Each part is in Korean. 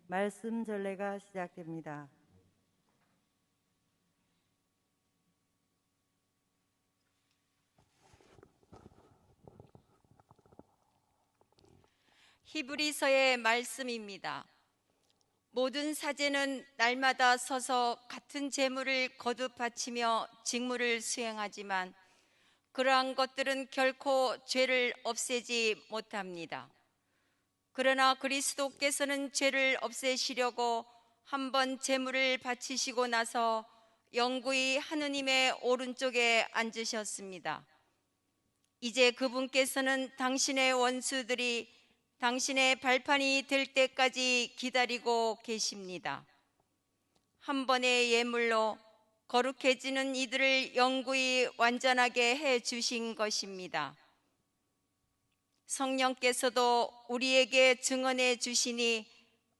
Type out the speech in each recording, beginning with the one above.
말씀 전례가 시작됩니다. 히브리서의 말씀입니다. 모든 사제는 날마다 서서 같은 제물을 거듭 바치며 직무를 수행하지만 그러한 것들은 결코 죄를 없애지 못합니다. 그러나 그리스도께서는 죄를 없애시려고 한번 제물을 바치시고 나서 영구히 하느님의 오른쪽에 앉으셨습니다. 이제 그분께서는 당신의 원수들이 당신의 발판이 될 때까지 기다리고 계십니다. 한 번의 예물로 거룩해지는 이들을 영구히 완전하게 해 주신 것입니다. 성령께서도 우리에게 증언해 주시니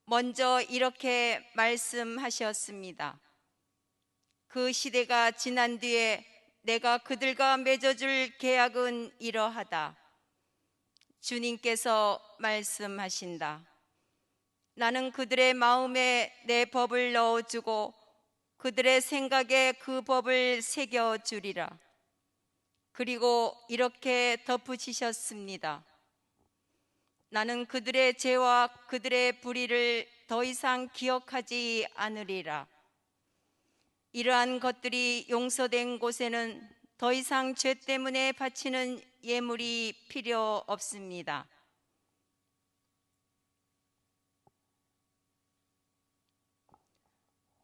먼저 이렇게 말씀하셨습니다. 그 시대가 지난 뒤에 내가 그들과 맺어줄 계약은 이러하다. 주님께서 말씀하신다. 나는 그들의 마음에 내 법을 넣어주고 그들의 생각에 그 법을 새겨주리라. 그리고 이렇게 덧붙이셨습니다. 나는 그들의 죄와 그들의 불의를 더 이상 기억하지 않으리라. 이러한 것들이 용서된 곳에는 더 이상 죄 때문에 바치는 예물이 필요 없습니다.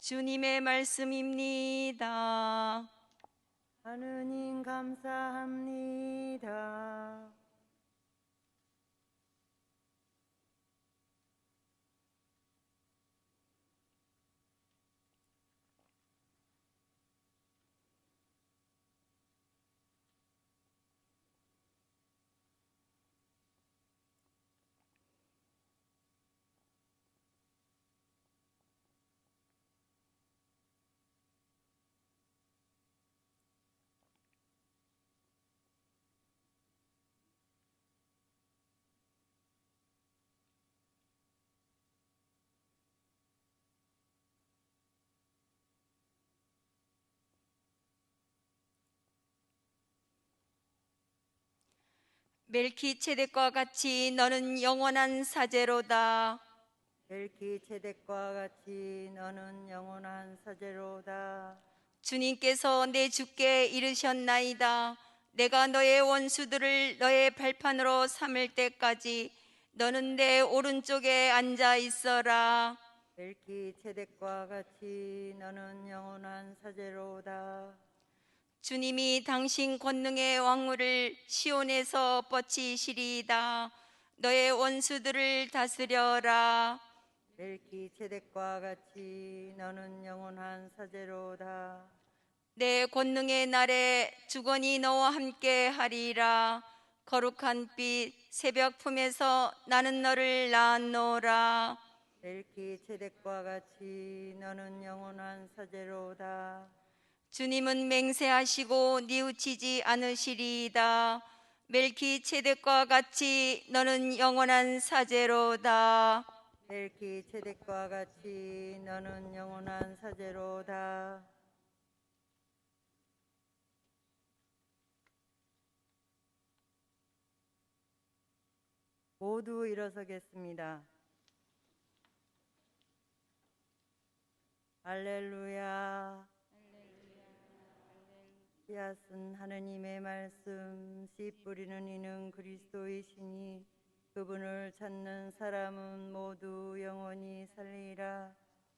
주님의 말씀입니다. 하느님 감사합니다. 멜키체덱과 같이 너는 영원한 사제로다. 멜키체덱과 같이 너는 영원한 사제로다. 주님께서 내 주께 이르셨나이다. 내가 너의 원수들을 너의 발판으로 삼을 때까지 너는 내 오른쪽에 앉아 있어라. 멜키체덱과 같이 너는 영원한 사제로다. 주님이 당신 권능의 왕후를 시온에서 뻗치시리이다. 너의 원수들을 다스려라. 멜키체덱과 같이 너는 영원한 사제로다. 내 권능의 날에 주권이 너와 함께 하리라. 거룩한 빛 새벽 품에서 나는 너를 낳았노라. 멜키체덱과 같이 너는 영원한 사제로다. 주님은 맹세하시고 뉘우치지 않으시리이다. 멜키체덱과 같이 너는 영원한 사제로다. 멜키체덱과 같이 너는 영원한 사제로다. 모두 일어서겠습니다. 할렐루야. 씨앗은 하느님의 말씀, 씨 뿌리는 이는 그리스도이시니 그분을 찾는 사람은 모두 영원히 살리라.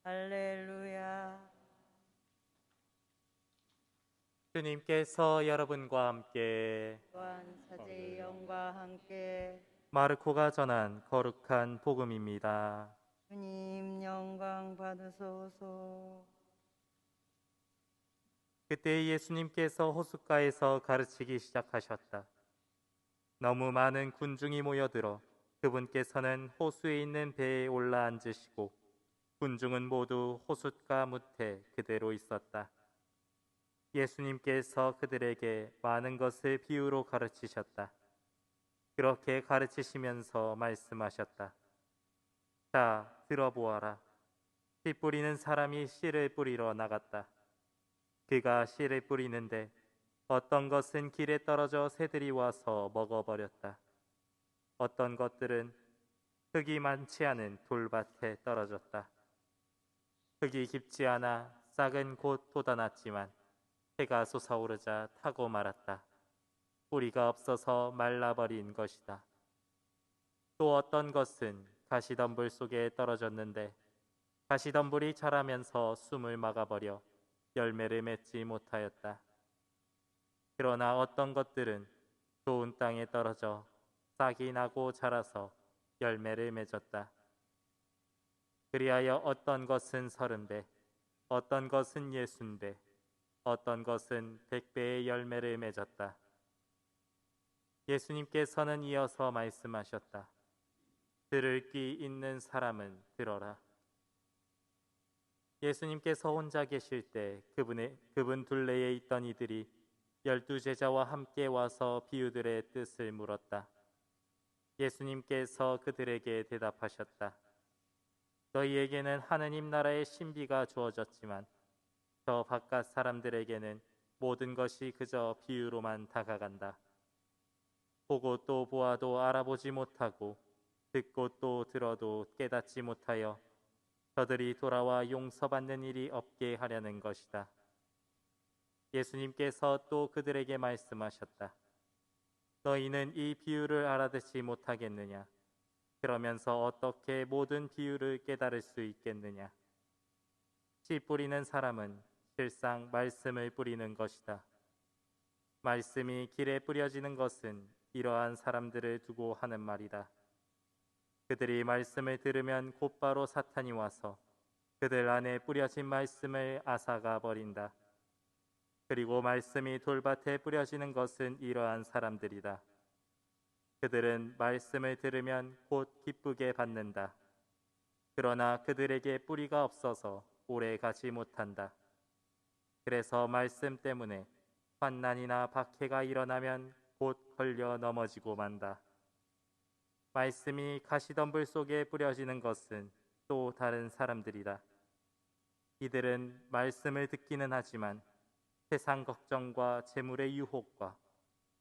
할렐루야. 주님께서 여러분과 함께 또한 사제의 영과 함께 마르코가 전한 거룩한 복음입니다. 주님 영광 받으소서. 그때 예수님께서 호숫가에서 가르치기 시작하셨다. 너무 많은 군중이 모여들어 그분께서는 호수에 있는 배에 올라 앉으시고 군중은 모두 호숫가 무태 그대로 있었다. 예수님께서 그들에게 많은 것을 비유로 가르치셨다. 그렇게 가르치시면서 말씀하셨다. 자, 들어보아라. 씨 뿌리는 사람이 씨를 뿌리러 나갔다. 그가 씨를 뿌리는데 어떤 것은 길에 떨어져 새들이 와서 먹어버렸다. 어떤 것들은 흙이 많지 않은 돌밭에 떨어졌다. 흙이 깊지 않아 싹은 곧 돋아났지만 해가 솟아오르자 타고 말았다. 뿌리가 없어서 말라버린 것이다. 또 어떤 것은 가시덤불 속에 떨어졌는데 가시덤불이 자라면서 숨을 막아버려 열매를 맺지 못하였다. 그러나 어떤 것들은 좋은 땅에 떨어져 싹이 나고 자라서 열매를 맺었다. 그리하여 어떤 것은 30배, 어떤 것은 60배, 어떤 것은 100배의 열매를 맺었다. 예수님께서는 이어서 말씀하셨다. 들을 귀 있는 사람은 들어라. 예수님께서 혼자 계실 때 그분 둘레에 있던 이들이 12제자와 함께 와서 비유들의 뜻을 물었다. 예수님께서 그들에게 대답하셨다. 너희에게는 하느님 나라의 신비가 주어졌지만 저 바깥 사람들에게는 모든 것이 그저 비유로만 다가간다. 보고 또 보아도 알아보지 못하고 듣고 또 들어도 깨닫지 못하여 저들이 돌아와 용서받는 일이 없게 하려는 것이다. 예수님께서 또 그들에게 말씀하셨다. 너희는 이 비유를 알아듣지 못하겠느냐? 그러면서 어떻게 모든 비유를 깨달을 수 있겠느냐? 씨 뿌리는 사람은 실상 말씀을 뿌리는 것이다. 말씀이 길에 뿌려지는 것은 이러한 사람들을 두고 하는 말이다. 그들이 말씀을 들으면 곧바로 사탄이 와서 그들 안에 뿌려진 말씀을 앗아가 버린다. 그리고 말씀이 돌밭에 뿌려지는 것은 이러한 사람들이다. 그들은 말씀을 들으면 곧 기쁘게 받는다. 그러나 그들에게 뿌리가 없어서 오래 가지 못한다. 그래서 말씀 때문에 환난이나 박해가 일어나면 곧 걸려 넘어지고 만다. 말씀이 가시덤불 속에 뿌려지는 것은 또 다른 사람들이다. 이들은 말씀을 듣기는 하지만 세상 걱정과 재물의 유혹과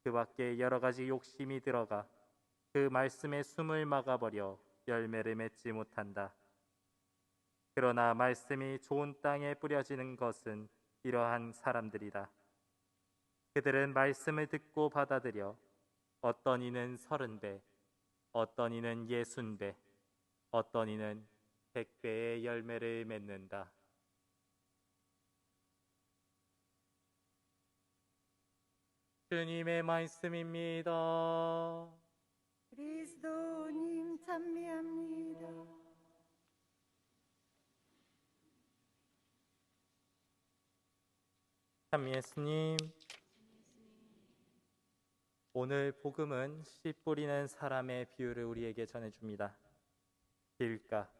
그 밖에 여러 가지 욕심이 들어가 그 말씀의 숨을 막아버려 열매를 맺지 못한다. 그러나 말씀이 좋은 땅에 뿌려지는 것은 이러한 사람들이다. 그들은 말씀을 듣고 받아들여 어떤 이는 30배, 어떤 이는 60배, 어떤 이는 100배의 열매를 맺는다. 주님의 말씀입니다. 그리스도님 찬미합니다. 참 예수님, 오늘 복음은 씨 뿌리는 사람의 비유를 우리에게 전해줍니다. 길가,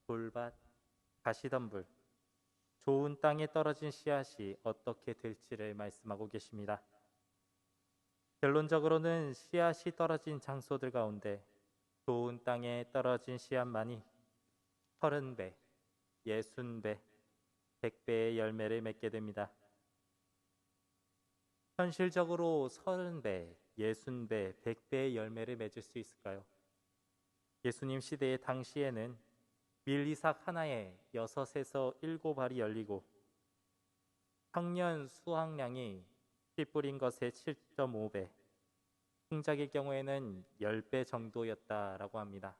돌밭, 가시덤불, 좋은 땅에 떨어진 씨앗이 어떻게 될지를 말씀하고 계십니다. 결론적으로는 씨앗이 떨어진 장소들 가운데 좋은 땅에 떨어진 씨앗만이 30배, 60배, 100배의 열매를 맺게 됩니다. 현실적으로 30배, 60배, 100배의 열매를 맺을 수 있을까요? 예수님 시대의 당시에는 밀이삭 하나에 6에서 7알이 열리고 평년 수확량이 씨 뿌린 것의 7.5배, 풍작의 경우에는 10배 정도였다라고 합니다.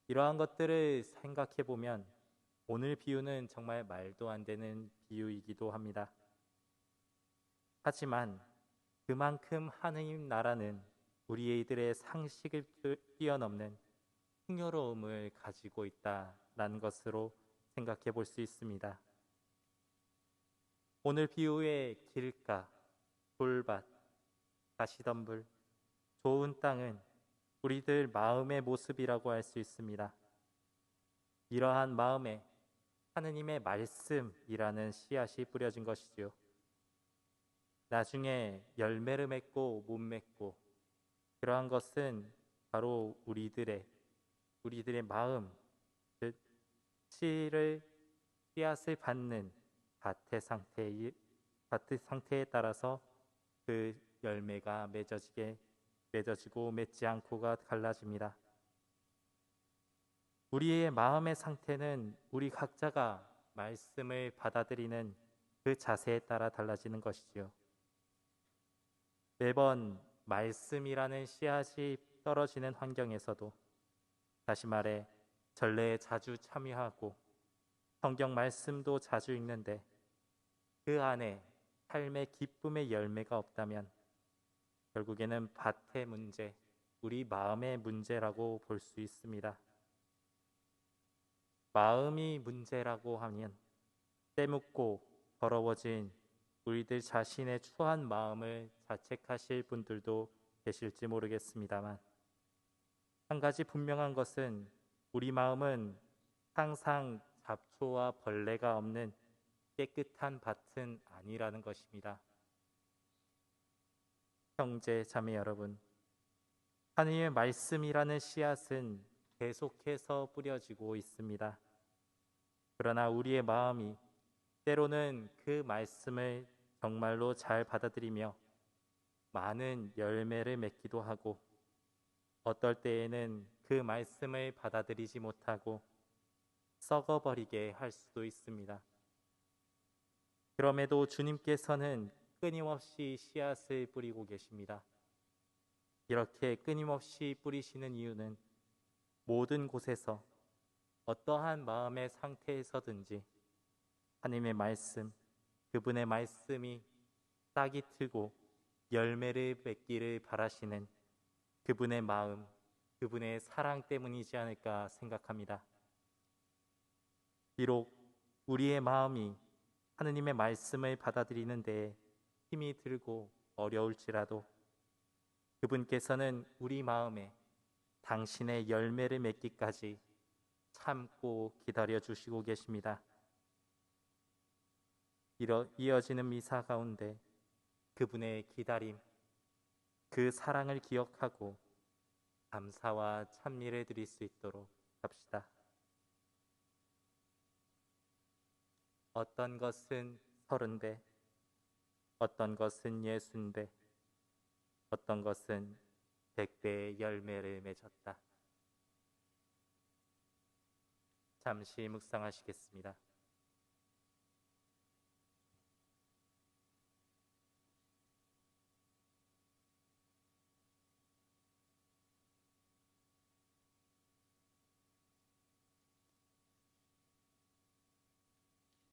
이러한 것들을 생각해 보면 오늘 비유는 정말 말도 안 되는 비유이기도 합니다. 하지만 그만큼 하느님 나라는 우리들의 상식을 뛰어넘는 풍요로움을 가지고 있다라는 것으로 생각해 볼 수 있습니다. 오늘 비유의 길가, 돌밭, 가시덤불, 좋은 땅은 우리들 마음의 모습이라고 할 수 있습니다. 이러한 마음에 하느님의 말씀이라는 씨앗이 뿌려진 것이지요. 나중에 열매를 맺고 못 맺고 그러한 것은 바로 우리들의 마음, 즉 씨앗을 받는 밭의 상태에 따라서 그 열매가 맺어지고 맺지 않고가 달라집니다. 우리의 마음의 상태는 우리 각자가 말씀을 받아들이는 그 자세에 따라 달라지는 것이지요. 매번 말씀이라는 씨앗이 떨어지는 환경에서도, 다시 말해 전례에 자주 참여하고 성경 말씀도 자주 읽는데 그 안에 삶의 기쁨의 열매가 없다면 결국에는 밭의 문제, 우리 마음의 문제라고 볼 수 있습니다. 마음이 문제라고 하면 때묻고 더러워진 우리들 자신의 추한 마음을 자책하실 분들도 계실지 모르겠습니다만, 한 가지 분명한 것은 우리 마음은 항상 잡초와 벌레가 없는 깨끗한 밭은 아니라는 것입니다. 형제 자매 여러분, 하나님의 말씀이라는 씨앗은 계속해서 뿌려지고 있습니다. 그러나 우리의 마음이 때로는 그 말씀을 정말로 잘 받아들이며 많은 열매를 맺기도 하고, 어떨 때에는 그 말씀을 받아들이지 못하고 썩어버리게 할 수도 있습니다. 그럼에도 주님께서는 끊임없이 씨앗을 뿌리고 계십니다. 이렇게 끊임없이 뿌리시는 이유는 모든 곳에서 어떠한 마음의 상태에서든지 하나님의 말씀, 그분의 말씀이 싹이 트고 열매를 맺기를 바라시는 그분의 마음, 그분의 사랑 때문이지 않을까 생각합니다. 비록 우리의 마음이 하느님의 말씀을 받아들이는 데에 힘이 들고 어려울지라도 그분께서는 우리 마음에 당신의 열매를 맺기까지 참고 기다려 주시고 계십니다. 이어지는 미사 가운데 그분의 기다림, 그 사랑을 기억하고 감사와 찬미를 드릴 수 있도록 합시다. 어떤 것은 30배, 어떤 것은 60배, 어떤 것은 100배의 열매를 맺었다. 잠시 묵상하시겠습니다.